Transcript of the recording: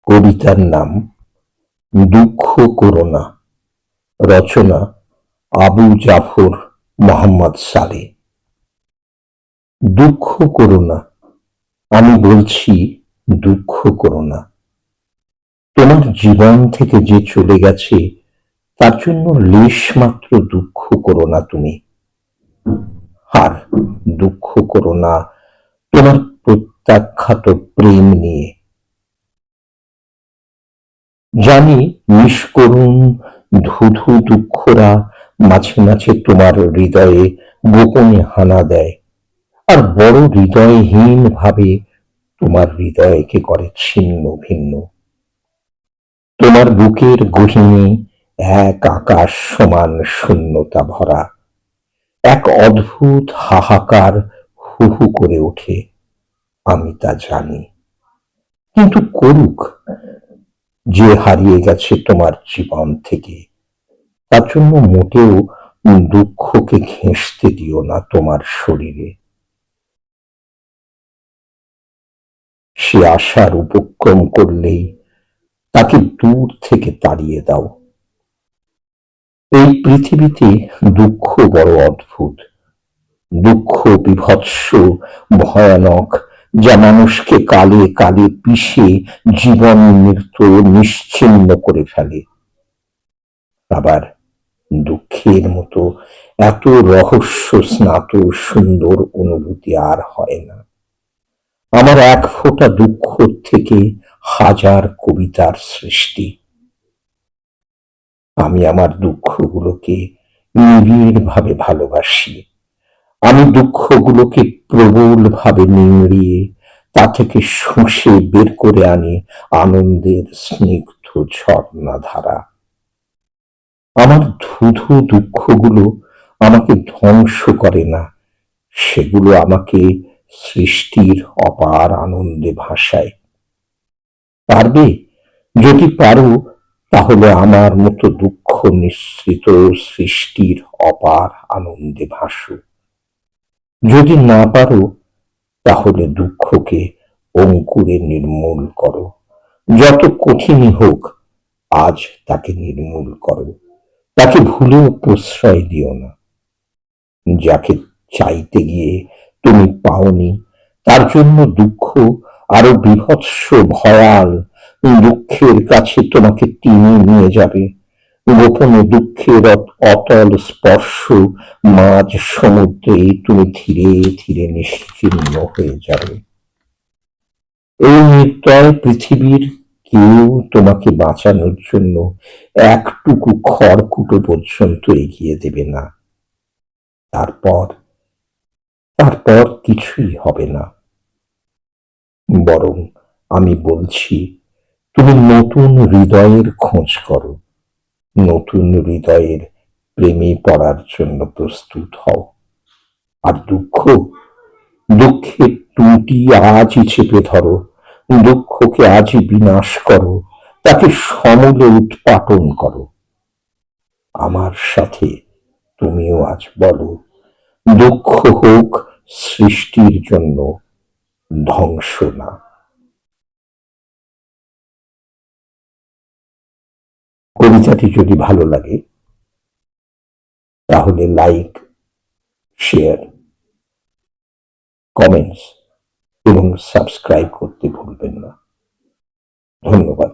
কবিতার নাম দুঃখ করো না। রচনা আবু জাফর মোহাম্মদ সালে। দুঃখ করো না, আমি বলছি দুঃখ করো না। তোমার জীবন থেকে যে চলে গেছে তার জন্য লেশ মাত্র দুঃখ করো না তুমি। আর দুঃখ করো না তোমার প্রত্যাখ্যাত প্রেম নিয়ে। জানি নিষ্করুণ ধুধু দুঃখরা মাঝে মাঝে তোমার হৃদয়ে গোপনে হানা দেয়, আর বড় হৃদয়হীন ভাবে তোমার হৃদয়কে করে ছিন্ন ভিন্ন। তোমার বুকের গহীনে এক আকাশ সমান শূন্যতা ভরা, এক অদ্ভুত হাহাকার হু হু করে ওঠে। আমি তা জানি, কিন্তু করুক, যে হারিয়ে গেছে তোমার জীবন থেকে তার জন্য মোটেও দুঃখকে ঘেঁষতে দিও না তোমার শরীরে। সে আশার উপক্রম করলেই তাকে দূর থেকে তাড়িয়ে দাও। এই পৃথিবীতে দুঃখ বড় অদ্ভুত, দুঃখ বিভৎস, ভয়ানক, যা মানুষকে কালে কালে পিষে জীবন মৃত্যু নিশ্চিহ্ন করে ফেলে। আবার দুঃখের মতো এত রহস্য স্নাত সুন্দর অনুভূতি আর হয় না। আমার এক ফোঁটা দুঃখ থেকে হাজার কবিতার সৃষ্টি। আমি আমার দুঃখগুলোকে নিবিড় ভাবে ভালোবাসি। আমি দুঃখগুলোকে প্রবল ভাবে নিংড়িয়ে তা থেকে শুষে বের করে আনি আনন্দের স্নিগ্ধ ঝর্ণা ধারা। আমার ধুধু দুঃখগুলো আমাকে ধ্বংস করে না, সেগুলো আমাকে সৃষ্টির অপার আনন্দে ভাসায়। পারবে? যদি পারো তাহলে আমার মতো দুঃখ নিঃসৃত সৃষ্টির অপার আনন্দে ভাসো। যদি না পারো তাহলে দুঃখকে অঙ্কুরে নির্মূল করো। যত কঠিনই হোক, আজ তাকে নির্মূল করো। তাকে ভুলেও প্রশ্রয় দিও না। যাকে চাইতে গিয়ে তুমি পাওনি তার জন্য দুঃখ আরো বীভৎস ভয়াল দুঃখের কাছে তোমাকে টেনে নিয়ে যাবে। গোপনে দুঃখের অতল স্পর্শ মাঝ সমুদ্রে তুমি ধীরে ধীরে নিশ্চিহ্ন হয়ে যাবে। এই নির্দয় পৃথিবীর কেউ তোমাকে বাঁচানোর জন্য একটুকু খড়কুটো পর্যন্ত এগিয়ে দেবে না। তারপর তারপর কিছুই হবে না। বরং আমি বলছি, তুমি নতুন হৃদয়ের খোঁজ করো, নতুন হৃদয়ের প্রেমে পড়ার জন্য প্রস্তুত হও। আর দুঃখের টুটি আজই চেপে ধরো, দুঃখকে আজই বিনাশ করো, তাকে সমূলে উৎপাটন করো। আমার সাথে তুমিও আজ বলো, দুঃখ হোক সৃষ্টির জন্য ধ্বংস না। কবিতাটি যদি ভালো লাগে তাহলে লাইক, শেয়ার, কমেন্টস এবং সাবস্ক্রাইব করতে ভুলবেন না। ধন্যবাদ।